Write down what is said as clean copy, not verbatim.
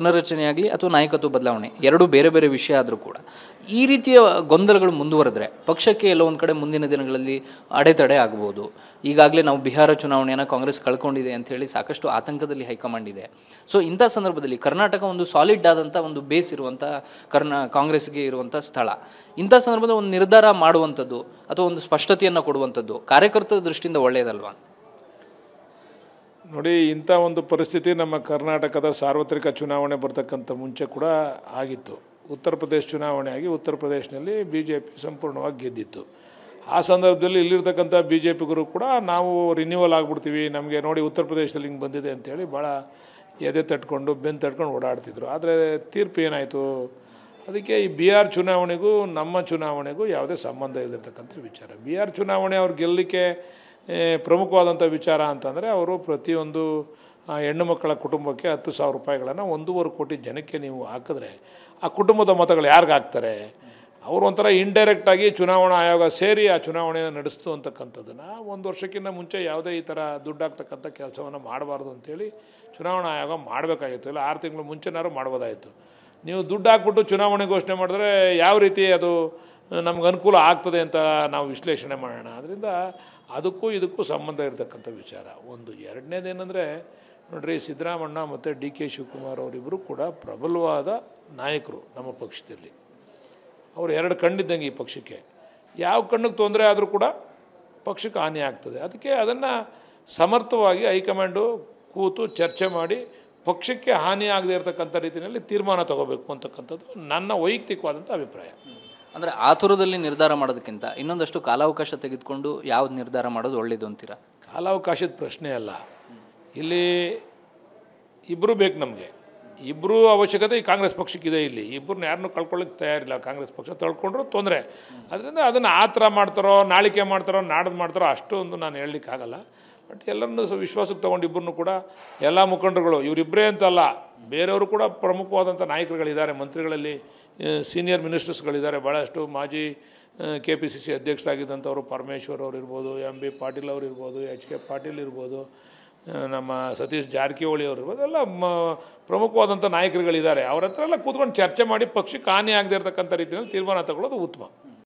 ಪುನರ್ರಚನೆ ಆಗಲಿ ಅಥವಾ ನಾಯಕತ್ವ ಬದಲಾವಣೆ ಎರಡೂ ಬೇರೆ ಬೇರೆ ವಿಷಯ ಆದರೂ ಕೂಡ ಈ ರೀತಿಯ ಗೊಂದಲಗಳು ಮುಂದುವರೆದ್ರೆ ಪಕ್ಷಕ್ಕೆ ಎಲ್ಲೋ ಒಂದು ಕಡೆ ಮುಂದಿನ ದಿನಗಳಲ್ಲಿ ಅಡೆತಡೆ ಆಗ್ಬೋದು. ಈಗಾಗಲೇ ನಾವು ಬಿಹಾರ ಚುನಾವಣೆಯನ್ನು ಕಾಂಗ್ರೆಸ್ ಕಳ್ಕೊಂಡಿದೆ ಅಂಥೇಳಿ ಸಾಕಷ್ಟು ಆತಂಕದಲ್ಲಿ ಹೈಕಮಾಂಡ್ ಇದೆ. ಸೊ ಇಂಥ ಸಂದರ್ಭದಲ್ಲಿ ಕರ್ನಾಟಕ ಒಂದು ಸಾಲಿಡ್ ಆದಂಥ ಒಂದು ಬೇಸ್ ಇರುವಂಥ ಕಾಂಗ್ರೆಸ್ಗೆ ಇರುವಂಥ ಸ್ಥಳ. ಇಂಥ ಸಂದರ್ಭದಲ್ಲಿ ಒಂದು ನಿರ್ಧಾರ ಮಾಡುವಂಥದ್ದು ಅಥವಾ ಒಂದು ಸ್ಪಷ್ಟತೆಯನ್ನು ಕೊಡುವಂಥದ್ದು ಕಾರ್ಯಕರ್ತರ ದೃಷ್ಟಿಯಿಂದ ಒಳ್ಳೆಯದಲ್ವಾ? ನೋಡಿ, ಇಂಥ ಒಂದು ಪರಿಸ್ಥಿತಿ ನಮ್ಮ ಕರ್ನಾಟಕದ ಸಾರ್ವತ್ರಿಕ ಚುನಾವಣೆ ಬರ್ತಕ್ಕಂಥ ಮುಂಚೆ ಕೂಡ ಆಗಿತ್ತು. ಉತ್ತರ ಪ್ರದೇಶ ಚುನಾವಣೆ ಆಗಿ ಉತ್ತರ ಪ್ರದೇಶದಲ್ಲಿ BJP ಸಂಪೂರ್ಣವಾಗಿ ಗೆದ್ದಿತ್ತು. ಆ ಸಂದರ್ಭದಲ್ಲಿ ಇಲ್ಲಿರ್ತಕ್ಕಂಥ BJPಗರು ಕೂಡ ನಾವು ರಿನ್ಯೂವಲ್ ಆಗಿಬಿಡ್ತೀವಿ, ನಮಗೆ ನೋಡಿ ಉತ್ತರ ಪ್ರದೇಶದಲ್ಲಿ ಹಿಂಗೆ ಬಂದಿದೆ ಅಂಥೇಳಿ ಭಾಳ ಎದೆ ತಟ್ಕೊಂಡು ಬೆನ್ನು ತಟ್ಕೊಂಡು ಓಡಾಡ್ತಿದ್ರು. ಆದರೆ ತೀರ್ಪು ಏನಾಯಿತು? ಅದಕ್ಕೆ ಈ ಬಿಹಾರ್ ಚುನಾವಣೆಗೂ ನಮ್ಮ ಚುನಾವಣೆಗೂ ಯಾವುದೇ ಸಂಬಂಧ ಇಲ್ಲದಿರ್ತಕ್ಕಂಥ ವಿಚಾರ. ಬಿಹಾರ್ ಚುನಾವಣೆ ಅವ್ರು ಗೆಲ್ಲಲಿಕ್ಕೆ ಪ್ರಮುಖವಾದಂಥ ವಿಚಾರ ಅಂತಂದರೆ ಅವರು ಪ್ರತಿಯೊಂದು ಹೆಣ್ಣು ಮಕ್ಕಳ ಕುಟುಂಬಕ್ಕೆ 10,000 ರೂಪಾಯಿಗಳನ್ನು 1.5 ಕೋಟಿ ಜನಕ್ಕೆ ನೀವು ಹಾಕಿದ್ರೆ ಆ ಕುಟುಂಬದ ಮತಗಳು ಯಾರಿಗೆ ಹಾಕ್ತಾರೆ? ಅವರು ಒಂಥರ ಇಂಡೈರೆಕ್ಟಾಗಿ ಚುನಾವಣಾ ಆಯೋಗ ಸೇರಿ ಆ ಚುನಾವಣೆಯನ್ನು ನಡೆಸ್ತು ಅಂತಕ್ಕಂಥದ್ದನ್ನು 1 ವರ್ಷಕ್ಕಿಂತ ಮುಂಚೆ ಯಾವುದೇ ಈ ಥರ ದುಡ್ಡು ಹಾಕ್ತಕ್ಕಂಥ ಕೆಲಸವನ್ನು ಮಾಡಬಾರ್ದು ಅಂತೇಳಿ ಚುನಾವಣಾ ಆಯೋಗ ಮಾಡಬೇಕಾಗಿತ್ತು. ಇಲ್ಲ 6 ತಿಂಗಳು ಮುಂಚೆನಾರು ಮಾಡ್ಬೋದಾಯಿತು. ನೀವು ದುಡ್ಡು ಹಾಕ್ಬಿಟ್ಟು ಚುನಾವಣೆ ಘೋಷಣೆ ಮಾಡಿದ್ರೆ ಯಾವ ರೀತಿ ಅದು ನಮ್ಗೆ ಅನುಕೂಲ ಆಗ್ತದೆ ಅಂತ ನಾವು ವಿಶ್ಲೇಷಣೆ ಮಾಡೋಣ. ಅದರಿಂದ ಅದಕ್ಕೂ ಇದಕ್ಕೂ ಸಂಬಂಧ ಇರತಕ್ಕಂಥ ವಿಚಾರ ಒಂದು. ಎರಡನೇದೇನೆಂದರೆ ನೋಡ್ರಿ, ಸಿದ್ದರಾಮಣ್ಣ ಮತ್ತು DK ಶಿವಕುಮಾರ್ ಅವರಿಬ್ಬರು ಕೂಡ ಪ್ರಬಲವಾದ ನಾಯಕರು ನಮ್ಮ ಪಕ್ಷದಲ್ಲಿ. ಅವರು 2 ಕಣ್ಣಿದ್ದಂಗೆ ಈ ಪಕ್ಷಕ್ಕೆ. ಯಾವ ಕಣ್ಣಿಗೆ ತೊಂದರೆ ಆದರೂ ಕೂಡ ಪಕ್ಷಕ್ಕೆ ಹಾನಿ ಆಗ್ತದೆ. ಅದಕ್ಕೆ ಅದನ್ನು ಸಮರ್ಥವಾಗಿ ಹೈಕಮಾಂಡು ಕೂತು ಚರ್ಚೆ ಮಾಡಿ ಪಕ್ಷಕ್ಕೆ ಹಾನಿ ಆಗದೇ ಇರತಕ್ಕಂಥ ರೀತಿಯಲ್ಲಿ ತೀರ್ಮಾನ ತಗೋಬೇಕು ಅಂತಕ್ಕಂಥದ್ದು ನನ್ನ ವೈಯಕ್ತಿಕವಾದಂಥ ಅಭಿಪ್ರಾಯ. ಅಂದರೆ ಆತುರದಲ್ಲಿ ನಿರ್ಧಾರ ಮಾಡೋದಕ್ಕಿಂತ ಇನ್ನೊಂದಷ್ಟು ಕಾಲಾವಕಾಶ ತೆಗೆದುಕೊಂಡು ಯಾವ್ದು ನಿರ್ಧಾರ ಮಾಡೋದು ಒಳ್ಳೇದು ಅಂತೀರಾ? ಕಾಲಾವಕಾಶದ ಪ್ರಶ್ನೆ ಅಲ್ಲ, ಇಲ್ಲಿ ಇಬ್ಬರು ಬೇಕು ನಮಗೆ. ಇಬ್ಬರು ಅವಶ್ಯಕತೆ ಈ ಕಾಂಗ್ರೆಸ್ ಪಕ್ಷಕ್ಕಿದೆ. ಇಲ್ಲಿ ಇಬ್ಬರನ್ನ ಯಾರನ್ನೂ ಕಳ್ಕೊಳ್ಳೋಕ್ಕೆ ತಯಾರಿಲ್ಲ. ಕಾಂಗ್ರೆಸ್ ಪಕ್ಷ ತಳ್ಕೊಂಡ್ರು ತೊಂದರೆ. ಅದರಿಂದ ಅದನ್ನು ಆ ಥರ ಮಾಡ್ತಾರೋ, ನಾಳಿಕೆ ಮಾಡ್ತಾರೋ, ನಾಡ್ದು ಮಾಡ್ತಾರೋ ಅಷ್ಟೊಂದು ನಾನು ಹೇಳಲಿಕ್ಕಾಗಲ್ಲ. ಬಟ್ ಎಲ್ಲರನ್ನೂ ವಿಶ್ವಾಸಕ್ಕೆ ತೊಗೊಂಡು ಇಬ್ಬರನ್ನೂ ಕೂಡ ಎಲ್ಲ ಮುಖಂಡರುಗಳು, ಇವರಿಬ್ಬರೇ ಅಂತಲ್ಲ, ಬೇರೆಯವರು ಕೂಡ ಪ್ರಮುಖವಾದಂಥ ನಾಯಕರುಗಳಿದ್ದಾರೆ. ಮಂತ್ರಿಗಳಲ್ಲಿ ಸೀನಿಯರ್ ಮಿನಿಸ್ಟರ್ಸ್ಗಳಿದ್ದಾರೆ ಭಾಳಷ್ಟು. ಮಾಜಿ KPCC ಅಧ್ಯಕ್ಷರಾಗಿದ್ದಂಥವರು ಪರಮೇಶ್ವರ್ ಅವರು ಇರ್ಬೋದು, MB ಪಾಟೀಲ್ ಅವರು ಇರ್ಬೋದು, HK ಪಾಟೀಲ್ ಇರ್ಬೋದು, ನಮ್ಮ ಸತೀಶ್ ಜಾರಕಿಹೊಳಿ ಅವರು ಇರ್ಬೋದು, ಎಲ್ಲ ಪ್ರಮುಖವಾದಂಥ ನಾಯಕರುಗಳಿದ್ದಾರೆ. ಅವ್ರ ಹತ್ರ ಎಲ್ಲ ಕೂತ್ಕೊಂಡು ಚರ್ಚೆ ಮಾಡಿ ಪಕ್ಷಕ್ಕೆ ಹಾನಿ ಆಗದೇ ಇರತಕ್ಕಂಥ ರೀತಿಯಲ್ಲಿ ತೀರ್ಮಾನ ತಗೊಳ್ಳೋದು ಉತ್ತಮ.